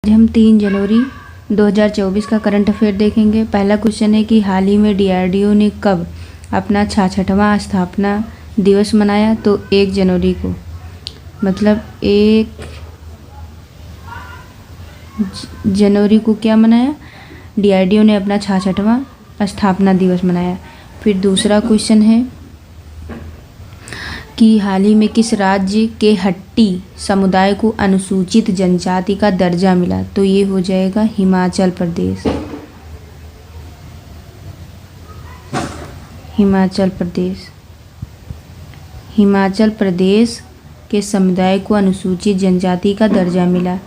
आज हम 3 जनवरी 2024 का करंट अफेयर देखेंगे। पहला क्वेश्चन है कि हाल ही में डीआरडीओ ने कब अपना 66वां स्थापना दिवस मनाया? तो 1 जनवरी को, मतलब 1 जनवरी को क्या मनाया? डीआरडीओ ने अपना 66वां स्थापना दिवस मनाया। फिर दूसरा क्वेश्चन है कि हाल ही में किस राज्य के हट्टी समुदाय को अनुसूचित जनजाति का दर्जा मिला? तो ये हो जाएगा हिमाचल प्रदेश। हिमाचल प्रदेश के समुदाय को अनुसूचित जनजाति का दर्जा मिला।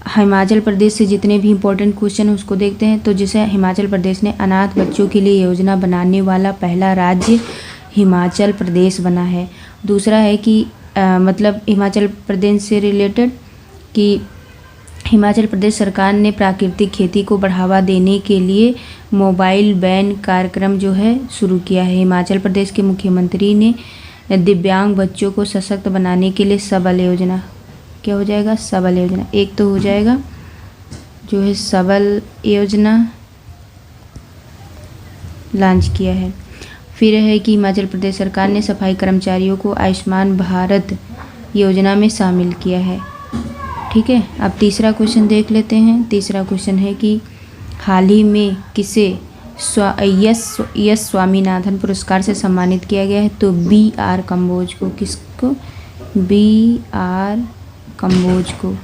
हिमाचल प्रदेश से जितने भी इम्पोर्टेंट क्वेश्चन है उसको देखते हैं। तो जैसे हिमाचल प्रदेश ने अनाथ बच्चों के लिए योजना बनाने वाला पहला राज्य हिमाचल प्रदेश बना है। दूसरा है कि मतलब हिमाचल प्रदेश से रिलेटेड कि हिमाचल प्रदेश सरकार ने प्राकृतिक खेती को बढ़ावा देने के लिए मोबाइल वैन कार्यक्रम जो है शुरू किया है। हिमाचल प्रदेश के मुख्यमंत्री ने दिव्यांग बच्चों को सशक्त बनाने के लिए सबल योजना, क्या हो जाएगा? सबल योजना। एक तो हो जाएगा जो है सबल योजना लॉन्च किया है। फिर है कि हिमाचल प्रदेश सरकार ने सफाई कर्मचारियों को आयुष्मान भारत योजना में शामिल किया है। ठीक है, अब तीसरा क्वेश्चन देख लेते हैं। तीसरा क्वेश्चन है कि हाल ही में किसे यस स्वामीनाथन पुरस्कार से सम्मानित किया गया है? तो बी.आर. कम्बोज को। किसको? बी.आर. कम्बोज को।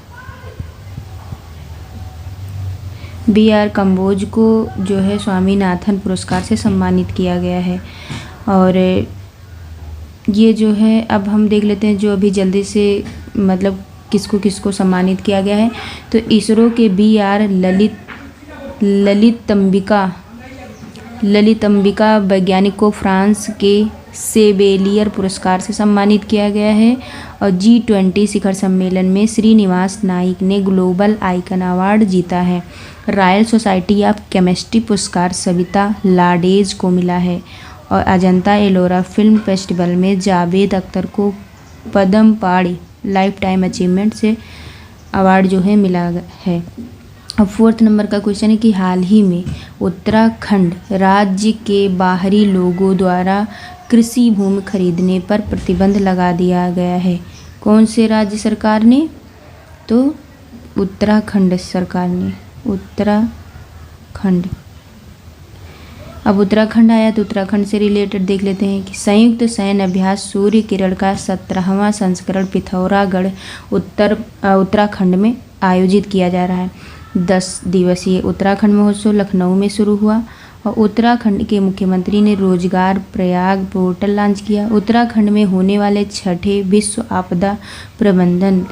बी.आर. कम्बोज को जो है स्वामीनाथन पुरस्कार से सम्मानित किया गया है। और ये जो है अब हम देख लेते हैं जो अभी जल्दी से मतलब किसको किसको सम्मानित किया गया है। तो इसरो के बी.आर. ललितंबिका वैज्ञानिक को फ्रांस के सेबेलियर पुरस्कार से सम्मानित किया गया है। और G20 शिखर सम्मेलन में श्रीनिवास नाइक ने ग्लोबल आइकन अवार्ड जीता है। रॉयल सोसाइटी ऑफ केमिस्ट्री पुरस्कार सविता लाडेज को मिला है। और अजंता एलोरा फिल्म फेस्टिवल में जावेद अख्तर को पद्म पाड़ी लाइफ टाइम अचीवमेंट से अवार्ड जो है मिला है। अब 4th नंबर का क्वेश्चन है कि हाल ही में उत्तराखंड राज्य के बाहरी लोगों द्वारा कृषि भूमि खरीदने पर प्रतिबंध लगा दिया गया है। कौन से राज्य सरकार ने? तो उत्तराखंड सरकार ने। उत्तराखंड। अब उत्तराखंड आया तो उत्तराखंड से रिलेटेड देख लेते हैं कि संयुक्त सैन्य अभ्यास सूर्य किरण का 17वां संस्करण पिथौरागढ़ उत्तराखंड में आयोजित किया जा रहा है। 10 दिवसीय उत्तराखंड महोत्सव लखनऊ में शुरू हुआ। और उत्तराखंड के मुख्यमंत्री ने रोजगार प्रयाग पोर्टल लॉन्च किया। उत्तराखंड में होने वाले 6ठे विश्व आपदा प्रबंधन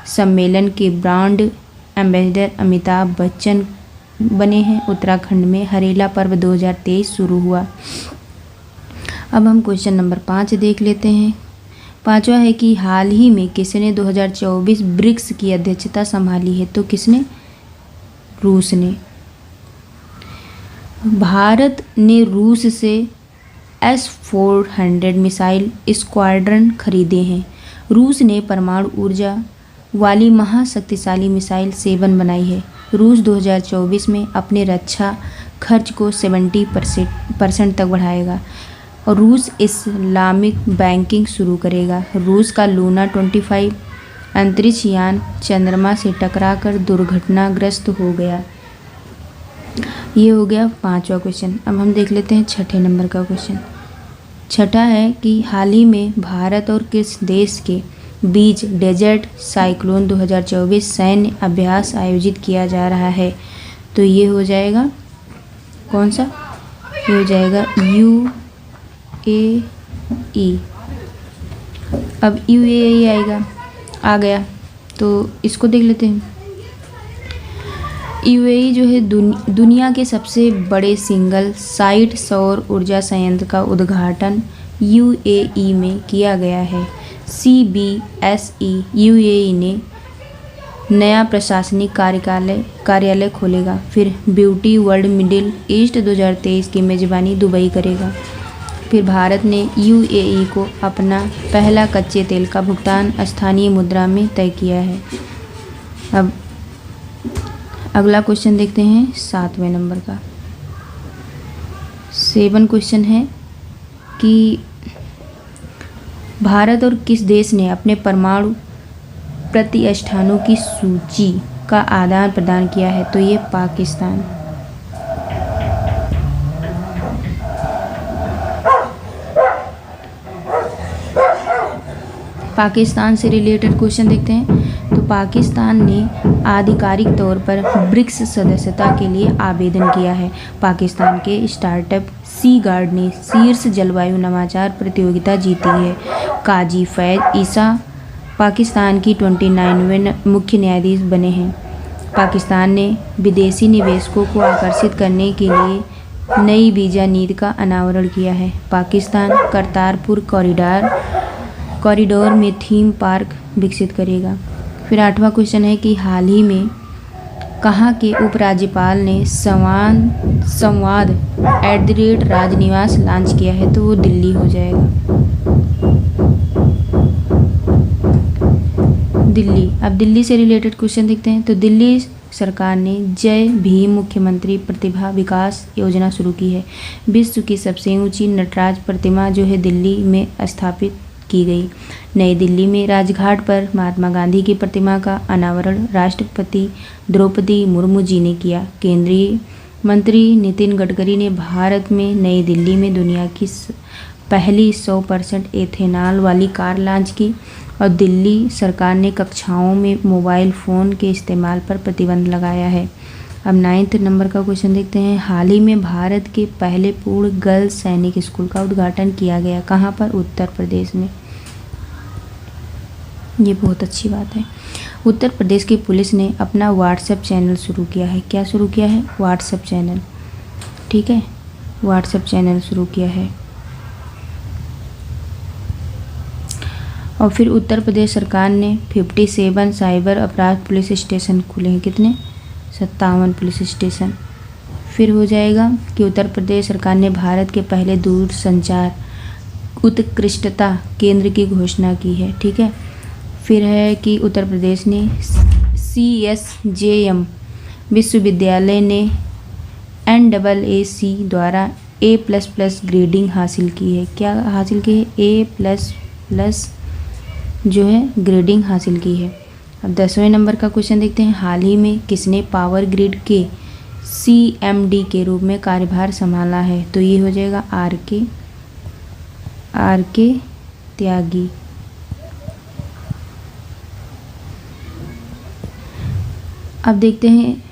सम्मेलन के ब्रांड एम्बेसडर अमिताभ बच्चन बने हैं। उत्तराखंड में हरेला पर्व 2023 शुरू हुआ। अब हम क्वेश्चन नंबर 5 देख लेते हैं। 5वां है कि हाल ही में किसने 2024 ब्रिक्स की अध्यक्षता संभाली है? तो किसने? रूस ने। भारत ने रूस से S-400 मिसाइल स्क्वाड्रन खरीदे हैं। रूस ने परमाणु ऊर्जा वाली महाशक्तिशाली मिसाइल 7 बनाई है। रूस 2024 में अपने रक्षा खर्च को 70% तक बढ़ाएगा। और रूस इस्लामिक बैंकिंग शुरू करेगा। रूस का लूना 25 अंतरिक्ष यान चंद्रमा से टकराकर दुर्घटनाग्रस्त हो गया। ये हो गया 5वां क्वेश्चन। अब हम देख लेते हैं 6ठे नंबर का क्वेश्चन। 6ठा है कि हाल ही में भारत और किस देश के बीच डेजर्ट साइक्लोन 2024 सैन्य अभ्यास आयोजित किया जा रहा है? तो ये हो जाएगा कौन सा? ये हो जाएगा UAE। अब UAE आएगा, आ गया तो इसको देख लेते हैं। UAE जो है दुनिया के सबसे बड़े सिंगल साइट सौर ऊर्जा संयंत्र का उद्घाटन UAE में किया गया है। CBSE UAE ने नया प्रशासनिक कार्यालय खोलेगा। फिर ब्यूटी वर्ल्ड मिडिल ईस्ट 2023 की मेज़बानी दुबई करेगा। फिर भारत ने UAE को अपना पहला कच्चे तेल का भुगतान स्थानीय मुद्रा में तय किया है। अब अगला क्वेश्चन देखते हैं 7वें नंबर का। 7 क्वेश्चन है कि भारत और किस देश ने अपने परमाणु प्रतिष्ठानों की सूची का आदान प्रदान किया है? तो ये पाकिस्तान। पाकिस्तान से रिलेटेड क्वेश्चन देखते हैं। तो पाकिस्तान ने आधिकारिक तौर पर ब्रिक्स सदस्यता के लिए आवेदन किया है। पाकिस्तान के स्टार्टअप सी गार्ड ने शीर्ष जलवायु नवाचार प्रतियोगिता जीती है। काजी फैज ईसा पाकिस्तान की 29वें मुख्य न्यायाधीश बने हैं। पाकिस्तान ने विदेशी निवेशकों को आकर्षित करने के लिए नई वीज़ा नीति का अनावरण किया है। पाकिस्तान करतारपुर कॉरिडोर में थीम पार्क विकसित करेगा। फिर 8वां क्वेश्चन है कि हाल ही में कहाँ के उपराज्यपाल ने संवाद @राजनिवास लॉन्च किया है? तो वो दिल्ली हो जाएगा। दिल्ली। अब दिल्ली से रिलेटेड क्वेश्चन देखते हैं। तो दिल्ली सरकार ने जय भीम मुख्यमंत्री प्रतिभा विकास योजना शुरू की है। विश्व की सबसे ऊंची नटराज प्रतिमा जो है दिल्ली में स्थापित की गई। नई दिल्ली में राजघाट पर महात्मा गांधी की प्रतिमा का अनावरण राष्ट्रपति द्रौपदी मुर्मू जी ने किया। केंद्रीय मंत्री नितिन गडकरी ने भारत में नई दिल्ली में दुनिया की पहली 100% एथेनॉल वाली कार लॉन्च की। और दिल्ली सरकार ने कक्षाओं में मोबाइल फ़ोन के इस्तेमाल पर प्रतिबंध लगाया है। अब 9th नंबर का क्वेश्चन देखते हैं। हाल ही में भारत के पहले पूर्ण गर्ल्स सैनिक स्कूल का उद्घाटन किया गया। कहाँ पर? उत्तर प्रदेश में। ये बहुत अच्छी बात है। उत्तर प्रदेश की पुलिस ने अपना व्हाट्सएप चैनल शुरू किया है। क्या शुरू किया है? WhatsApp channel. ठीक है, व्हाट्सएप चैनल शुरू किया है। और फिर उत्तर प्रदेश सरकार ने 57 साइबर अपराध पुलिस स्टेशन खुले हैं। कितने? 57 पुलिस स्टेशन। फिर हो जाएगा कि उत्तर प्रदेश सरकार ने भारत के पहले दूरसंचार उत्कृष्टता केंद्र की घोषणा की है। ठीक है। फिर है कि उत्तर प्रदेश ने CSJM विश्वविद्यालय ने NAAC द्वारा A++ ग्रेडिंग हासिल की है। क्या हासिल की है? A++ जो है ग्रेडिंग हासिल की है। अब 10वें नंबर का क्वेश्चन देखते हैं। हाल ही में किसने पावर ग्रिड के CMD के रूप में कार्यभार संभाला है? तो ये हो जाएगा RK त्यागी। अब देखते हैं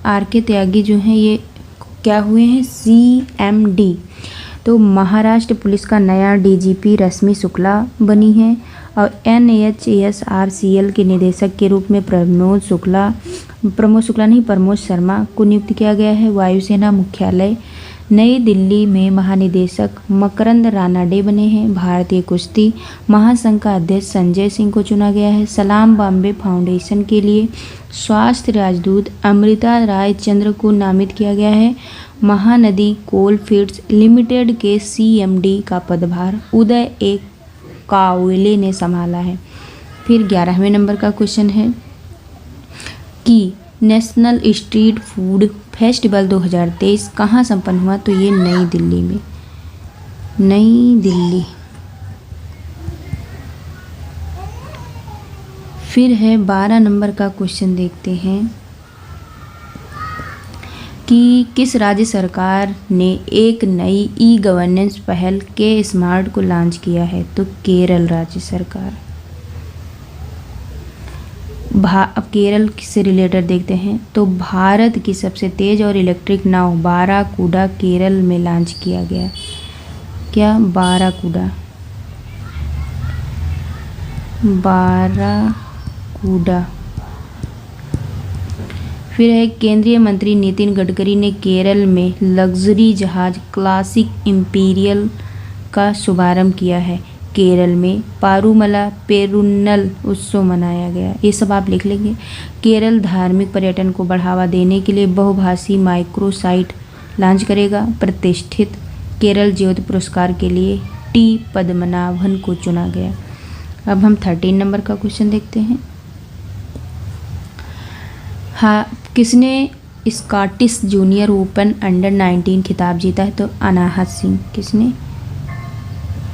RK त्यागी जो हैं ये क्या हुए हैं? CMD। तो महाराष्ट्र पुलिस का नया DGP रश्मि शुक्ला बनी है। और NHASRCL के निदेशक के रूप में प्रमोद शर्मा को नियुक्त किया गया है। वायुसेना मुख्यालय नई दिल्ली में महानिदेशक मकरंद रानाडे बने हैं। भारतीय कुश्ती महासंघ का अध्यक्ष संजय सिंह को चुना गया है। सलाम बॉम्बे फाउंडेशन के लिए स्वास्थ्य राजदूत अमृता राय चंद्र को नामित किया गया है। महानदी कोल फील्ड्स लिमिटेड के CMD का पदभार उदय एक कावले ने संभाला है। फिर 11वें नंबर का क्वेश्चन है कि नेशनल स्ट्रीट फूड फेस्टिवल 2023 कहाँ संपन्न हुआ? तो ये नई दिल्ली में। नई दिल्ली। फिर है 12 नंबर का क्वेश्चन देखते हैं कि किस राज्य सरकार ने एक नई ई-गवर्नेंस पहल के स्मार्ट को लॉन्च किया है? तो केरल राज्य सरकार। अब केरल से रिलेटेड देखते हैं। तो भारत की सबसे तेज और इलेक्ट्रिक नाव बाराकूडा केरल में लॉन्च किया गया। क्या? बाराकूडा। फिर है केंद्रीय मंत्री नितिन गडकरी ने केरल में लग्जरी जहाज क्लासिक इंपीरियल का शुभारंभ किया है। केरल में पारूमला पेरुन्नल उत्सव मनाया गया। ये सब आप लिख लेंगे। केरल धार्मिक पर्यटन को बढ़ावा देने के लिए बहुभाषी माइक्रो साइट लॉन्च करेगा। प्रतिष्ठित केरल ज्योति पुरस्कार के लिए T पद्मनाभन को चुना गया। अब हम 13 नंबर का क्वेश्चन देखते हैं। हाँ, किसने स्कॉटिश जूनियर ओपन अंडर 19 खिताब जीता है? तो अनाहत सिंह। किसने?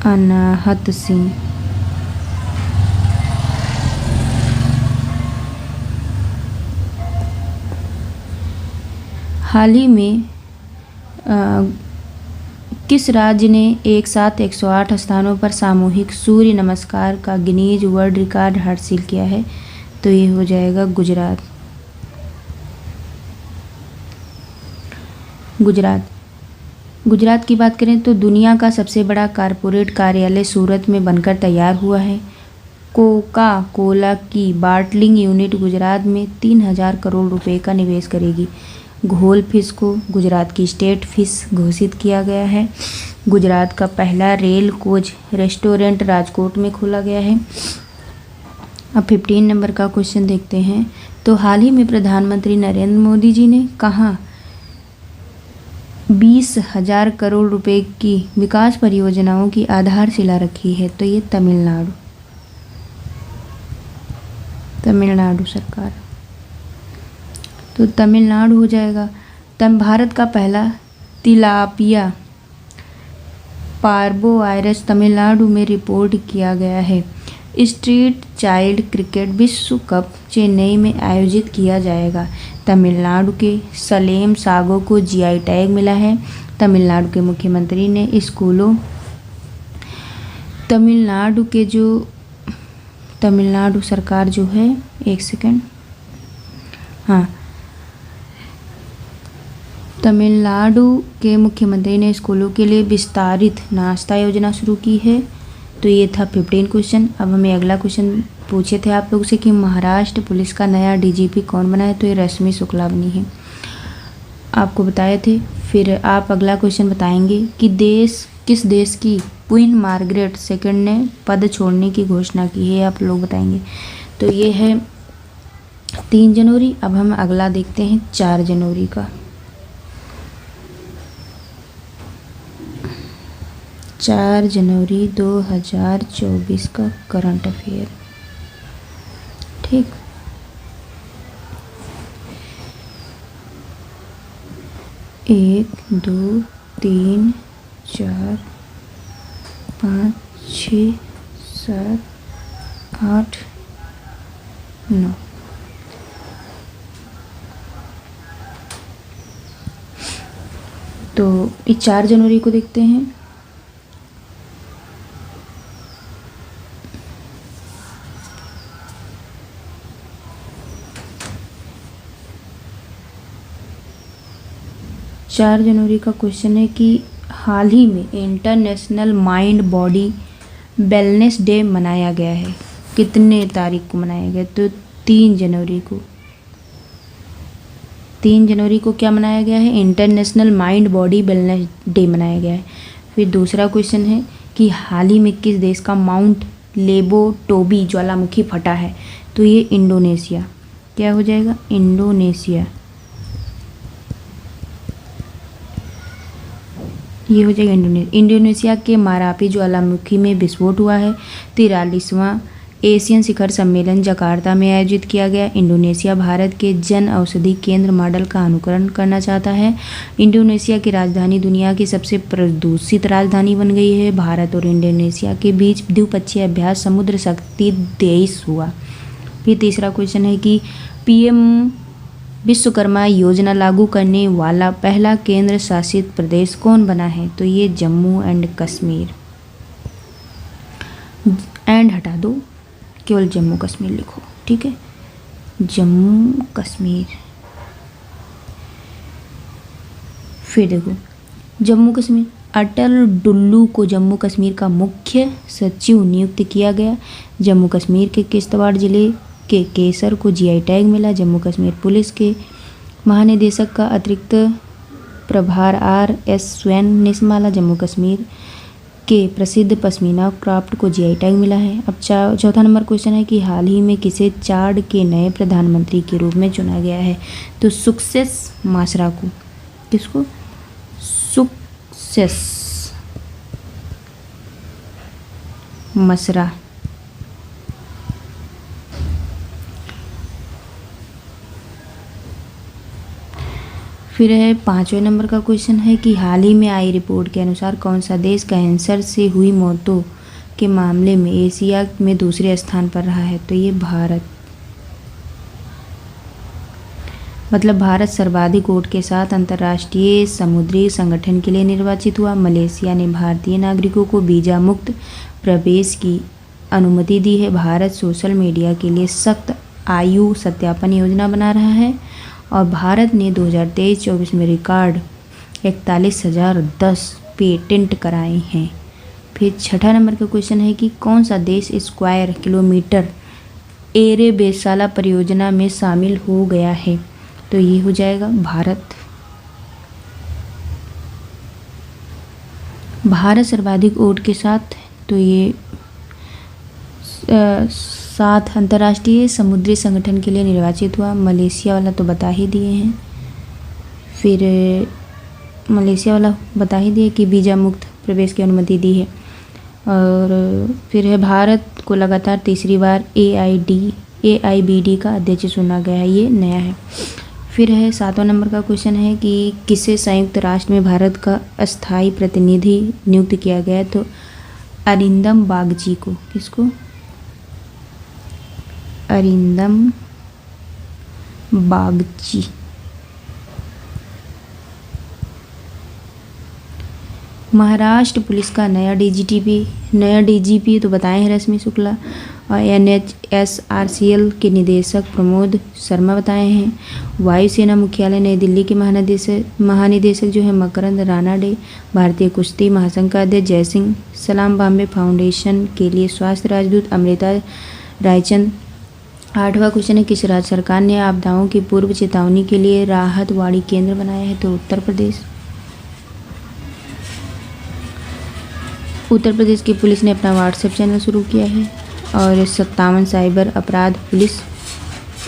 अनाहत सिंह। हाल ही में किस राज्य ने एक साथ 108 स्थानों पर सामूहिक सूर्य नमस्कार का गिनीज वर्ल्ड रिकॉर्ड हासिल किया है? तो ये हो जाएगा गुजरात। गुजरात की बात करें तो दुनिया का सबसे बड़ा कारपोरेट कार्यालय सूरत में बनकर तैयार हुआ है। कोका कोला की बाटलिंग यूनिट गुजरात में 3000 करोड़ रुपए का निवेश करेगी। घोल फिश को गुजरात की स्टेट फिश घोषित किया गया है। गुजरात का पहला रेल कोच रेस्टोरेंट राजकोट में खोला गया है। अब 15 नंबर का क्वेश्चन देखते हैं। तो हाल ही में प्रधानमंत्री नरेंद्र मोदी जी ने कहाँ 20,000 करोड़ रुपए की विकास परियोजनाओं की आधारशिला रखी है? तो ये तमिलनाडु सरकार। तो तमिलनाडु हो जाएगा। भारत का पहला तिलापिया पार्बो वायरस तमिलनाडु में रिपोर्ट किया गया है। स्ट्रीट चाइल्ड क्रिकेट विश्व कप चेन्नई में आयोजित किया जाएगा। तमिलनाडु के सलेम सागो को जीआई टैग मिला है। तमिलनाडु के मुख्यमंत्री ने स्कूलों तमिलनाडु सरकार जो है, एक सेकंड, हाँ, तमिलनाडु के मुख्यमंत्री ने स्कूलों के लिए विस्तारित नाश्ता योजना शुरू की है। तो ये था 15 क्वेश्चन। अब हमें अगला क्वेश्चन पूछे थे आप लोगों से कि महाराष्ट्र पुलिस का नया डीजीपी कौन बना है? तो ये रश्मि शुक्ला बनी है, आपको बताए थे। फिर आप अगला क्वेश्चन बताएंगे कि किस देश की क्वीन मार्गरेट सेकंड ने पद छोड़ने की घोषणा की है, आप लोग बताएंगे। तो ये है 3 जनवरी। अब हम अगला देखते हैं 4 जनवरी का। 4 जनवरी 2024 का करंट अफेयर। ठीक, एक, 2, 3, 4, 5, 6, 7, 8, 9। तो इस 4 जनवरी को देखते हैं। चार जनवरी का क्वेश्चन है कि हाल ही में international mind body wellness day मनाया गया है। कितने तारीख को मनाया गया? तो 3 जनवरी को। 3 जनवरी को क्या मनाया गया है? International mind body wellness day मनाया गया है। फिर दूसरा क्वेश्चन है कि हाल ही में किस देश का माउंट लेबोटोबी ज्वालामुखी फटा है? तो ये इंडोनेशिया। क्या हो जाएगा? इंडोनेशिया। ये हो जाएगा इंडोनेशिया के मारापी ज्वालामुखी में विस्फोट हुआ है। 43वां एशियन शिखर सम्मेलन जकार्ता में आयोजित किया गया। इंडोनेशिया भारत के जन औषधि केंद्र मॉडल का अनुकरण करना चाहता है। इंडोनेशिया की राजधानी दुनिया की सबसे प्रदूषित राजधानी बन गई है। भारत और इंडोनेशिया के बीच द्विपक्षीय अभ्यास समुद्र शक्ति 23 हुआ। फिर तीसरा क्वेश्चन है कि पीएम विश्वकर्मा योजना लागू करने वाला पहला केंद्र शासित प्रदेश कौन बना है? तो ये जम्मू एंड कश्मीर। एंड हटा दो, केवल जम्मू कश्मीर लिखो, ठीक है, जम्मू कश्मीर। फिर देखो जम्मू कश्मीर, अटल डुल्लू को जम्मू कश्मीर का मुख्य सचिव नियुक्त किया गया। जम्मू कश्मीर के किश्तवाड़ जिले के केसर को जीआई टैग मिला। जम्मू कश्मीर पुलिस के महानिदेशक का अतिरिक्त प्रभार RS स्वैन ने संभाला। जम्मू कश्मीर के प्रसिद्ध पश्मीना क्राफ्ट को जीआई टैग मिला है। अब चौथा नंबर क्वेश्चन है कि हाल ही में किसे चाड के नए प्रधानमंत्री के रूप में चुना गया है? तो सक्सेस मासरा को। किसको? सक्सेस मसरा। फिर है 5वें नंबर का क्वेश्चन है कि हाल ही में आई रिपोर्ट के अनुसार कौन सा देश कैंसर से हुई मौतों के मामले में एशिया में दूसरे स्थान पर रहा है? तो ये भारत, मतलब भारत सर्वाधिक वोट के साथ अंतर्राष्ट्रीय समुद्री संगठन के लिए निर्वाचित हुआ। मलेशिया ने भारतीय नागरिकों को वीजा मुक्त प्रवेश की अनुमति दी है। भारत सोशल मीडिया के लिए सख्त आयु सत्यापन योजना बना रहा है। और भारत ने 2023-24 में रिकॉर्ड 41,010 पेटेंट कराए हैं। फिर 6ठा नंबर का क्वेश्चन है कि कौन सा देश स्क्वायर किलोमीटर एरे बेसाला परियोजना में शामिल हो गया है? तो ये हो जाएगा भारत। भारत सर्वाधिक वोट के साथ, तो ये 7 अंतर्राष्ट्रीय समुद्री संगठन के लिए निर्वाचित हुआ। मलेशिया वाला तो बता ही दिए हैं। फिर मलेशिया वाला बता ही दिए कि वीज़ा मुक्त प्रवेश की अनुमति दी है। और फिर है भारत को लगातार तीसरी बार AIBD का अध्यक्ष चुना गया है, ये नया है। फिर है 7वां नंबर का क्वेश्चन है कि किसे संयुक्त राष्ट्र में भारत का अस्थायी प्रतिनिधि नियुक्त किया गया है? तो अरिंदम बागची को। किसको? अरिंदम बागची। महाराष्ट्र पुलिस का नया DGP तो बताए हैं रश्मि शुक्ला। और NHSRCL के निदेशक प्रमोद शर्मा बताए हैं। वायुसेना मुख्यालय नई दिल्ली के महानिदेशक जो है मकरंद रानाडे। भारतीय कुश्ती महासंघ का अध्यक्ष जयसिंह सलाम। बॉम्बे फाउंडेशन के लिए स्वास्थ्य राजदूत अमृता रायचंद। 8वां क्वेश्चन है किस राज्य सरकार ने आपदाओं की पूर्व चेतावनी के लिए राहत वाणी केंद्र बनाया है? तो उत्तर प्रदेश। उत्तर प्रदेश की पुलिस ने अपना व्हाट्सएप चैनल शुरू किया है और 57 साइबर अपराध पुलिस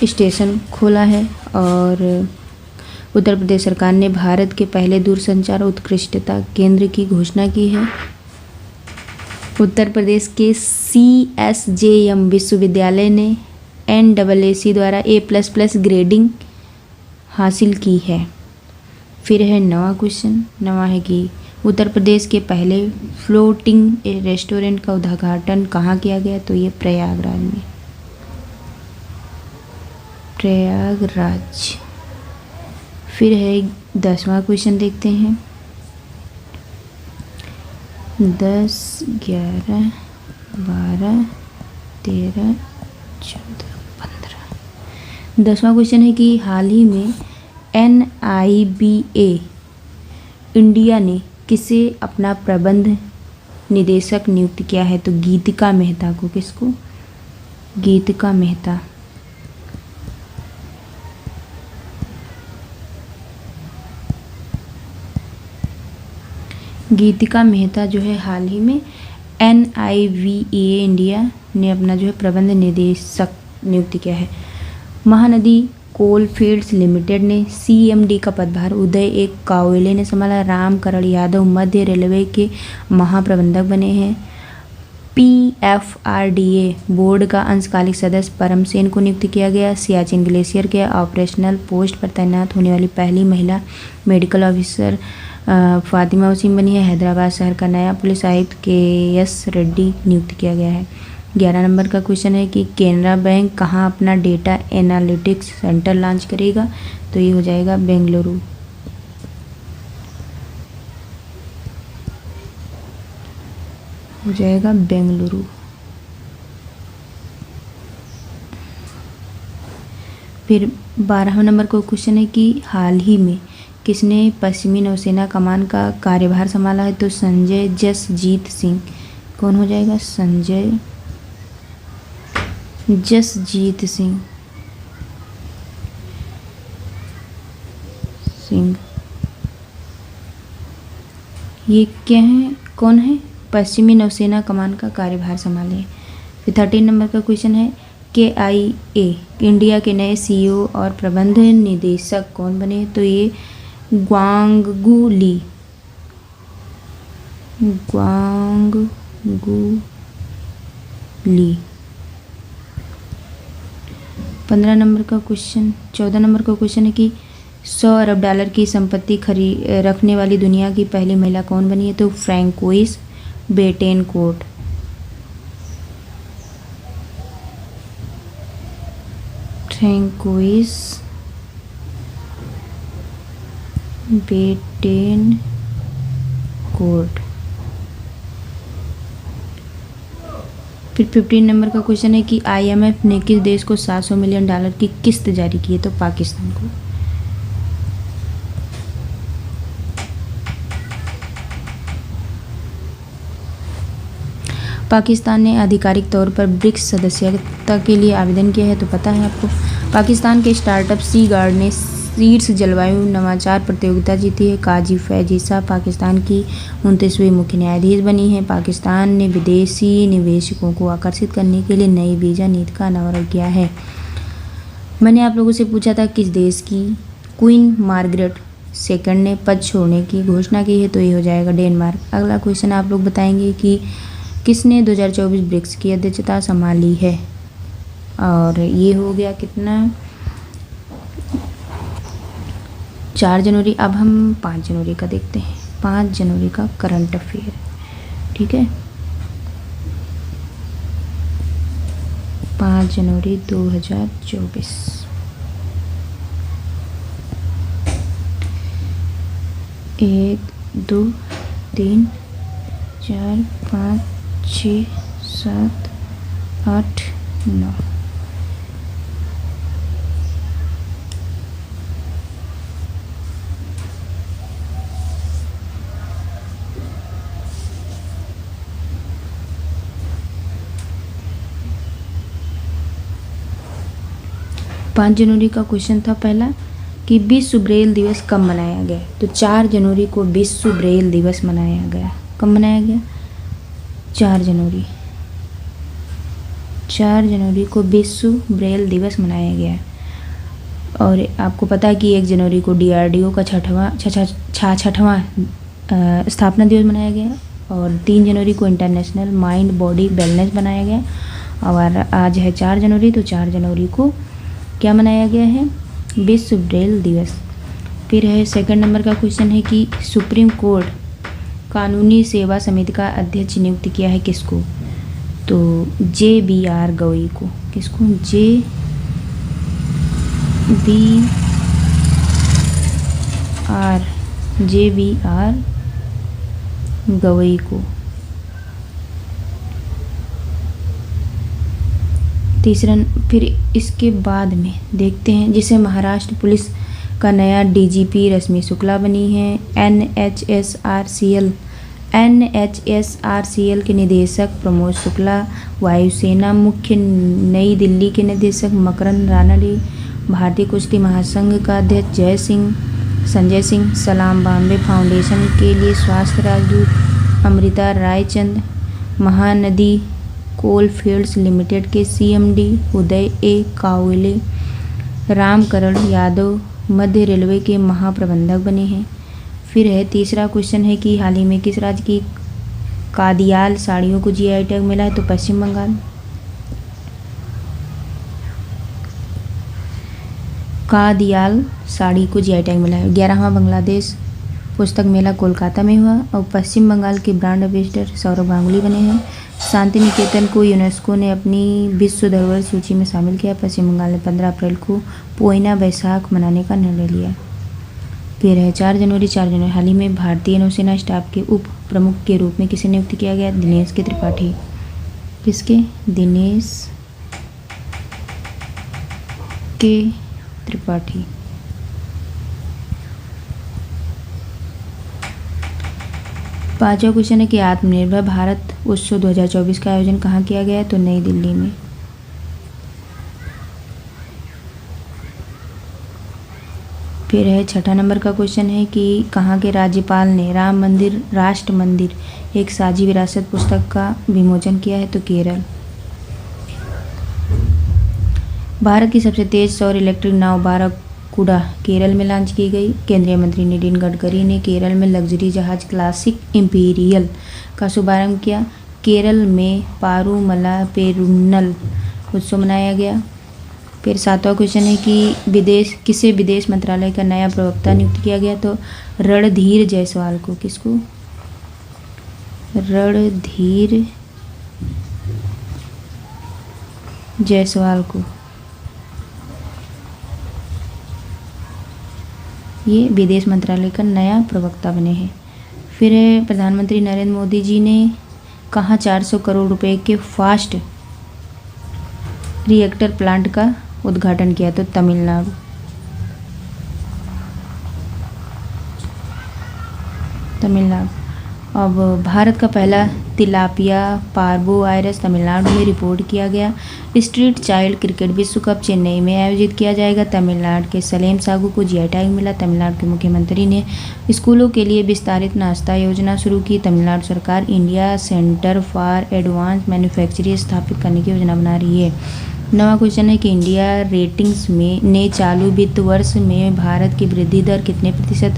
स्टेशन खोला है। और उत्तर प्रदेश सरकार ने भारत के पहले दूरसंचार उत्कृष्टता केंद्र की घोषणा की है। उत्तर प्रदेश के CSJM विश्वविद्यालय ने NAAC द्वारा A++ ग्रेडिंग हासिल की है। फिर है 9वां क्वेश्चन। 9वां है कि उत्तर प्रदेश के पहले फ्लोटिंग रेस्टोरेंट का उद्घाटन कहाँ किया गया? तो ये प्रयागराज में। प्रयागराज। फिर है 10वां क्वेश्चन देखते हैं। 10, 11, 12, 13, 14, 15। 10वां क्वेश्चन है कि हाल ही में NIBA इंडिया ने किसे अपना प्रबंध निदेशक नियुक्त किया है? तो गीतिका मेहता को। किसको? गीतिका मेहता। गीतिका मेहता जो है हाल ही में NIBA इंडिया ने अपना जो है प्रबंध निदेशक नियुक्त किया है। महानदी कोलफील्ड्स लिमिटेड ने CMD का पदभार उदय एक कावले ने संभाला। रामकरण यादव मध्य रेलवे के महाप्रबंधक बने हैं। PFRDA बोर्ड का अंशकालिक सदस्य परम सेन को नियुक्त किया गया। सियाचिन ग्लेशियर के ऑपरेशनल पोस्ट पर तैनात होने वाली पहली महिला मेडिकल ऑफिसर फातिमा वसीम बनी है। हैदराबाद शहर का नया पुलिस आयुक्त KS रेड्डी नियुक्त किया गया है। 11 नंबर का क्वेश्चन है कि केनरा बैंक कहाँ अपना डेटा एनालिटिक्स सेंटर लॉन्च करेगा? तो ये हो जाएगा बेंगलुरु। हो जाएगा बेंगलुरु। फिर 12वें नंबर का क्वेश्चन है कि हाल ही में किसने पश्चिमी नौसेना कमान का कार्यभार संभाला है? तो संजय जसजीत सिंह। कौन हो जाएगा? संजय जसजीत सिंह। ये क्या है? कौन है? पश्चिमी नौसेना कमान का कार्यभार संभाले। फिर 13 नंबर का क्वेश्चन है KIA इंडिया के नए CEO और प्रबंध निदेशक कौन बने? तो ये ग्वांगगू ली। 15 नंबर का क्वेश्चन 14 नंबर का क्वेश्चन है कि $100 अरब की संपत्ति रखने वाली दुनिया की पहली महिला कौन बनी है? तो फ्रैंकोइस बेटेनकोर्ट। फ्रैंकोइस बेटेनकोर्ट। फिर 15 नंबर का क्वेश्चन है कि IMF ने किस देश को $700 मिलियन की किस्त जारी की है? तो पाकिस्तान को। पाकिस्तान ने आधिकारिक तौर पर ब्रिक्स सदस्यता के लिए आवेदन किया है, तो पता है आपको। पाकिस्तान के स्टार्टअप सी गार्ड ने शीर्ष जलवायु नवाचार प्रतियोगिता जीती है। काजी फैजिसा पाकिस्तान की 29वीं मुख्य न्यायाधीश बनी हैं। पाकिस्तान ने विदेशी निवेशकों को आकर्षित करने के लिए नई वीज़ा नीति का अनावरण किया है। मैंने आप लोगों से पूछा था किस देश की क्वीन मार्गरेट सेकंड ने पद छोड़ने की घोषणा की है, तो ये हो जाएगा डेनमार्क। अगला क्वेश्चन आप लोग बताएंगे कि किसने 2024 ब्रिक्स की अध्यक्षता संभाली है? और ये हो गया कितना, 4 जनवरी। अब हम 5 जनवरी का देखते हैं। 5 जनवरी का करंट अफेयर, ठीक है। 5 जनवरी 2024। एक, 2, 3, 4, 5, 6, 7, 8, 9। पाँच जनवरी का क्वेश्चन था पहला कि विश्व ब्रेल दिवस कब मनाया गया? तो 4 जनवरी को विश्व ब्रेल दिवस मनाया गया। कब मनाया गया? 4 जनवरी। 4 जनवरी को विश्व ब्रेल दिवस मनाया गया। और आपको पता है कि 1 जनवरी को DRDO का छठवां स्थापना दिवस मनाया गया। और 3 जनवरी को इंटरनेशनल माइंड बॉडी वेलनेस मनाया गया। और आज है 4 जनवरी, तो 4 जनवरी को क्या मनाया गया है? विश्व ब्रेल दिवस। फिर है सेकंड नंबर का क्वेश्चन है कि सुप्रीम कोर्ट कानूनी सेवा समिति का अध्यक्ष नियुक्त किया है किसको? तो JBR गवई को। किसको? JBR गवई को। तीसरा, फिर इसके बाद में देखते हैं जिसे महाराष्ट्र पुलिस का नया DGP रश्मि शुक्ला बनी है। NHSRCL के निदेशक प्रमोद शुक्ला, वायुसेना मुख्य नई दिल्ली के निदेशक मकरंद रानडे, भारतीय कुश्ती महासंघ का अध्यक्ष संजय सिंह, सलाम बॉम्बे फाउंडेशन के लिए स्वास्थ्य राजदूत अमृता रायचंद, महानदी कोलफील्ड्स लिमिटेड के CMD उदय A कावले, रामकरण यादव मध्य रेलवे के महाप्रबंधक बने हैं। फिर है तीसरा क्वेश्चन है कि हाल ही में किस राज्य की कादियाल साड़ियों को GI टैग मिला है? तो पश्चिम बंगाल। कादियाल साड़ी को GI टैग मिला है। 11वां बांग्लादेश पुस्तक मेला कोलकाता में हुआ। और पश्चिम बंगाल के ब्रांड एम्बेसडर सौरभ गांगुली बने हैं। शांति निकेतन को यूनेस्को ने अपनी विश्व धरोहर सूची में शामिल किया। पश्चिम बंगाल ने 15 अप्रैल को पोइना बैसाख मनाने का निर्णय लिया। फिर है 4 जनवरी। हाल ही में भारतीय नौसेना स्टाफ के उप प्रमुख के रूप में किसे नियुक्त किया गया? दिनेश के त्रिपाठी। किसके? दिनेश के त्रिपाठी। पांचवा क्वेश्चन है कि आत्मनिर्भर भारत उत्सव 2024 का आयोजन कहाँ किया गया है? तो नई दिल्ली में। फिर है छठा नंबर का क्वेश्चन है कि कहाँ के राज्यपाल ने राम मंदिर राष्ट्र मंदिर एक साझी विरासत पुस्तक का विमोचन किया है? तो केरल। भारत की सबसे तेज सौर इलेक्ट्रिक नाव बाराकूडा केरल में लॉन्च की गई। केंद्रीय मंत्री नितिन गडकरी ने केरल में लग्जरी जहाज क्लासिक इंपीरियल का शुभारंभ किया। केरल में पारूमला पेरुन्नल उत्सव मनाया गया। फिर 7वां क्वेश्चन है कि किसे विदेश मंत्रालय का नया प्रवक्ता नियुक्त किया गया, तो रणधीर जायसवाल को। किसको? रणधीर जायसवाल को ये विदेश मंत्रालय का नया प्रवक्ता बने हैं। फिर प्रधानमंत्री नरेंद्र मोदी जी ने कहाँ 400 करोड़ रुपए के फास्ट रिएक्टर प्लांट का उद्घाटन किया, तो तमिलनाडु। अब भारत का पहला तिलापिया पार्बो वायरस तमिलनाडु में रिपोर्ट किया गया। स्ट्रीट चाइल्ड क्रिकेट विश्व कप चेन्नई में आयोजित किया जाएगा। तमिलनाडु के सलेम सागू को जीआई टैग मिला। तमिलनाडु के मुख्यमंत्री ने स्कूलों के लिए विस्तारित नाश्ता योजना शुरू की। तमिलनाडु सरकार India centre for advance manufacturing स्थापित करने की योजना बना रही है। 9वां क्वेश्चन है कि इंडिया रेटिंग्स में ने चालू वित्त वर्ष में भारत की वृद्धि दर कितने प्रतिशत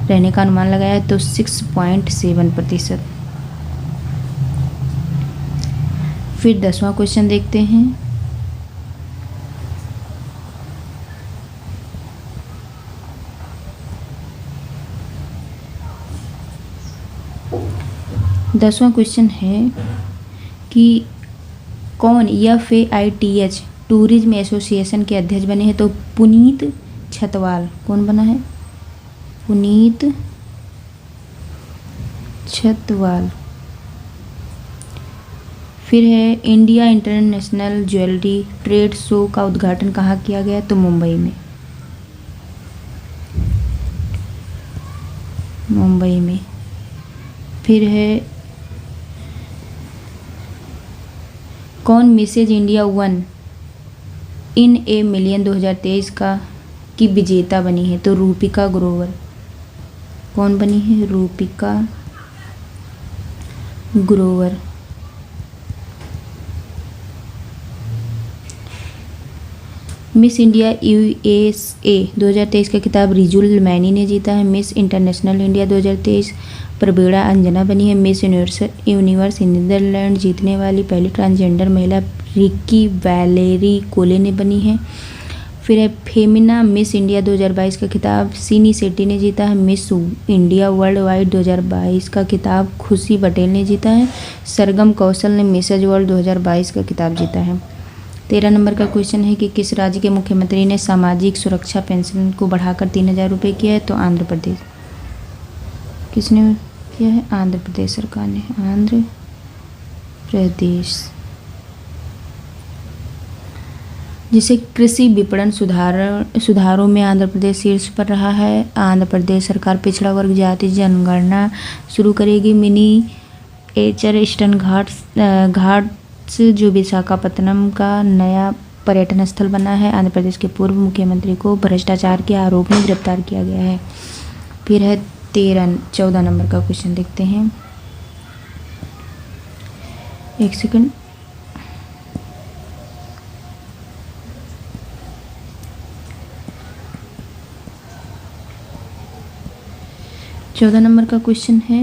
रहने का अनुमान लगाया है, तो 6.7%। फिर 10वां क्वेश्चन देखते हैं। दसवां क्वेश्चन है कि कौन FAITH टूरिज्म एसोसिएशन के अध्यक्ष बने हैं, तो पुनीत छतवाल। कौन बना है? पुनीत छतवाल। फिर है India international jewellery trade show का उद्घाटन कहाँ किया गया, तो मुंबई में। फिर है कौन Mrs India 1 in a million 2023 की विजेता बनी है, तो रूपिका ग्रोवर। कौन बनी है? Rupika Grover. Miss India USA 2023 का खिताब रिजुल मैनी ने जीता है। मिस इंटरनेशनल इंडिया 2023 प्रवीणा अंजना बनी है। मिस यूनिवर्स नीदरलैंड जीतने वाली पहली ट्रांसजेंडर महिला रिक्की वैलेरी कोले ने बनी है। फिर है फेमिना मिस इंडिया 2022 का खिताब सीनी शेट्टी ने जीता है। मिस इंडिया वर्ल्ड वाइड 2022 का खिताब खुशी पटेल ने जीता है। सरगम कौशल ने मिसेज वर्ल्ड 2022 का खिताब जीता है। 13 नंबर का क्वेश्चन है कि किस राज्य के मुख्यमंत्री ने सामाजिक सुरक्षा पेंशन को बढ़ाकर 3000 रुपये किया है, तो आंध्र प्रदेश। किसने किया है? आंध्र प्रदेश सरकार ने। आंध्र प्रदेश। जिसे कृषि विपणन सुधारों में आंध्र प्रदेश शीर्ष पर रहा है। आंध्र प्रदेश सरकार पिछड़ा वर्ग जाति जनगणना शुरू करेगी। मिनीएचर ईस्टर्न घाट्स जो विशाखापत्तनम का नया पर्यटन स्थल बना है। आंध्र प्रदेश के पूर्व मुख्यमंत्री को भ्रष्टाचार के आरोप में गिरफ्तार किया गया है। फिर है 14 नंबर का क्वेश्चन देखते हैं। एक सेकंड। चौदह नंबर का क्वेश्चन है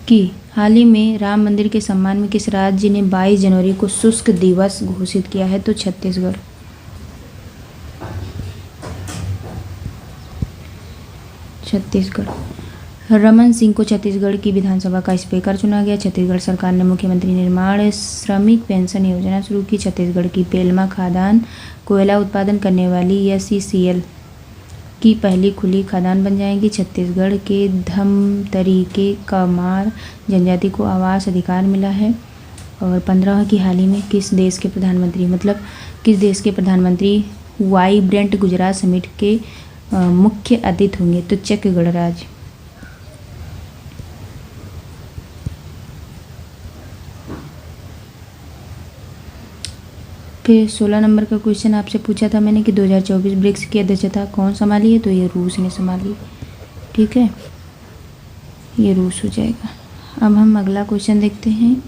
कि हाल ही में राम मंदिर के सम्मान में किस राज्य ने 22 जनवरी को शुष्क दिवस घोषित किया है, तो छत्तीसगढ़। रमन सिंह को छत्तीसगढ़ की विधानसभा का स्पीकर चुना गया। छत्तीसगढ़ सरकार ने मुख्यमंत्री निर्माण श्रमिक पेंशन योजना शुरू की। छत्तीसगढ़ की बेलमा खदान कोयला उत्पादन करने वाली SCCL की पहली खुली खदान बन जाएगी। छत्तीसगढ़ के धमतरी के कमार जनजाति को आवास अधिकार मिला है। और 15 की हाल ही में किस देश के प्रधानमंत्री वाइब्रेंट गुजरात समिट के मुख्य अतिथि होंगे, तो चेक गणराज्य। फिर 16 नंबर का क्वेश्चन आपसे पूछा था मैंने कि 2024 ब्रिक्स की अध्यक्षता कौन संभाली है, तो ये रूस ने संभाली। ठीक है, ये रूस हो जाएगा। अब हम अगला क्वेश्चन देखते हैं।